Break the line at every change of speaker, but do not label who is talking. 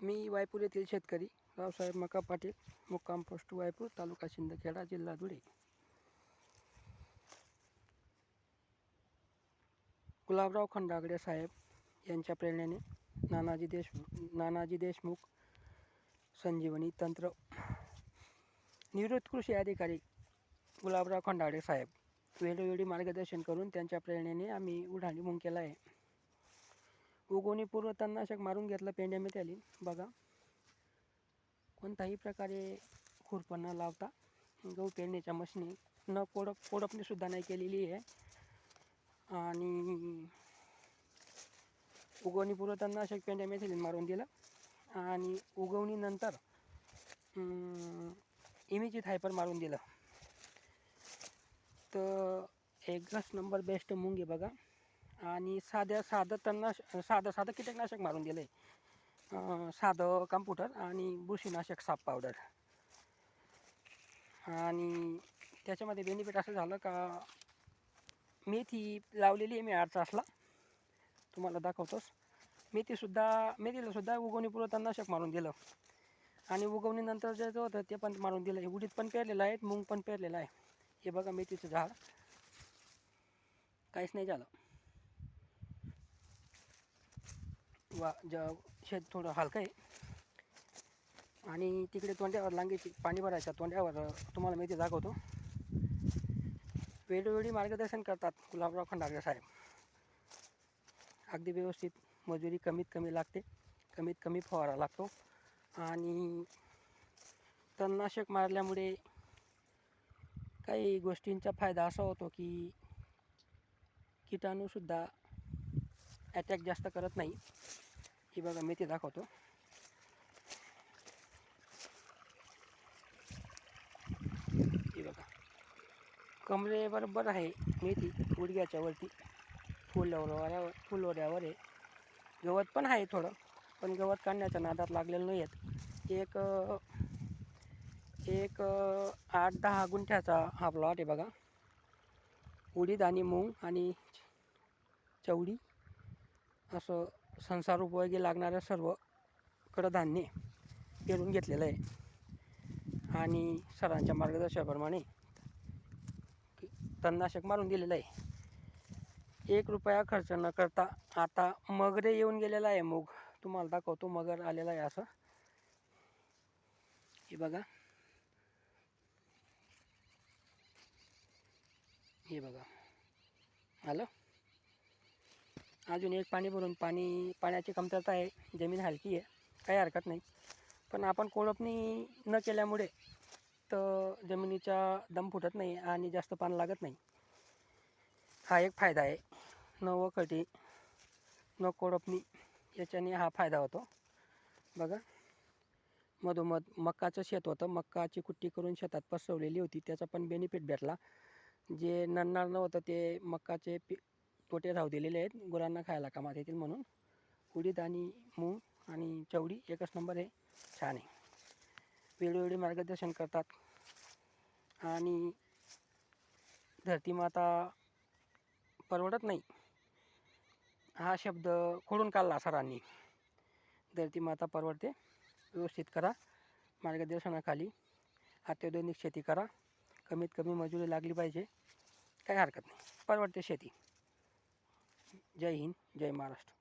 मी वायपूर येथील शेतकरी रावसाहेब मका पाटील, मुक्काम पोस्ट वायपूर, तालुका शिंदखेडा, जिल्हा धुळे. गुलाबराव खंडागडे साहेब यांच्या प्रेरणेने नानाजी देशमुख संजीवनी तंत्र निवृत्त कृषी अधिकारी गुलाबराव खंडागडे साहेब वेळोवेळी मार्गदर्शन करून त्यांच्या प्रेरणेने आम्ही उन्हाळी मूग केला आहे. उगवणीपूर्व तणनाशक मारून घेतलं पेंड्यामध्ये आली. बघा, कोणताही प्रकारे खुरपण न लावता गहू पेरण्याच्या मशीनी न कोडपणीसुद्धा नाही केलेली आहे. आणि उगवणीपूर्व तणनाशक पेंड्यामध्ये मारून दिलं आणि उगवणीनंतर इमिजित हायपर मारून दिलं. तर एकच नंबर बेस्ट मूग आहे बघा. आणि साधं कीटकनाशक मारून दिलं आहे, साधं कम्प्युटर आणि बुरशीनाशक साप पावडर. आणि त्याच्यामध्ये बेनिफिट असं झालं का मेथी लावलेली आहे मी 8 तासला, तुम्हाला दाखवतोच. मेथीला सुद्धा उगवणीपूर्व तणनाशक मारून दिलं आणि उगवणीनंतर जे होतं ते पण मारून दिलं. उडीद पण पेरलेलं आहे, मूग पण पेरलेलं आहे. हे बघा मेथीचं झाड, काहीच नाही झालं. शेत थोडं हलकं आहे आणि तिकडे तोंड्यावर लांगीची पाणी भरायच्या तोंड्यावर तुम्हाला मेथी दाखवतो. वेळोवेळी मार्गदर्शन करतात गुलाबराव खंडागडे साहेब. अगदी व्यवस्थित, मजुरी कमीत कमी लागते, कमीत कमी फवारा लागतो. आणि तणनाशक मारल्यामुळे काही गोष्टींचा फायदा असा होतो की किटाणूसुद्धा अटॅक जास्त करत नाही. ही बघा मेथी दाखवतो. ही बघा कमरेबरोबर आहे मेथी, गुडघ्याच्या वरती फुलोऱ्यावर आहे. गवत पण आहे थोडं, पण गवत काढण्याच्या नादात लागलेलं नाही आहेत. एक 8-10 गुंठ्याचा हा प्लॉट आहे बघा. उडीद आणि मूग आणि चवळी असं संसार उपयोगी लागणाऱ्या सर्व कडधान्ये पेरून घेतलेलं आहे आणि सरांच्या मार्गदर्शनाप्रमाणे तणनाशक मारून दिलेलं आहे. 1 रुपया खर्च न करता आता मगरे येऊन गेलेला आहे मूग. तुम्हाला दाखवतो, मगर आलेला आहे असं. हे बघा, हे बघा आलं. अजून एक पाणी भरून पाण्याची कमतरता आहे, जमीन हलकी आहे, काही हरकत नाही. पण आपण कोळपणी न केल्यामुळे तर जमिनीचा दम फुटत नाही आणि जास्त पाणी लागत नाही. हा एक फायदा आहे. न वखटी न कोळपणी याच्याने हा फायदा होतो. बघा, मधोमध मक्काचं शेत होतं, मक्काची कुट्टी करून शेतात पसरवलेली होती, त्याचा पण बेनिफिट भेटला. जे नडणार नव्हतं ते मक्काचे तोटे राहू दिलेले आहेत, गुरांना खायला कामात येतील म्हणून. उडीद आणि मूग आणि चवळी एकच नंबर आहे, छान आहे. वेळोवेळी मार्गदर्शन करतात. आणि धरती माता परवडत नाही हा शब्द खोडून काढला सरांनी. धरती माता परवडते. व्यवस्थित करा, मार्गदर्शनाखाली अत्याधुनिक शेती करा, कमीत कमी मजुरी लागली पाहिजे, काही हरकत नाही, परवडते शेती. जय हिंद, जय महाराष्ट्र.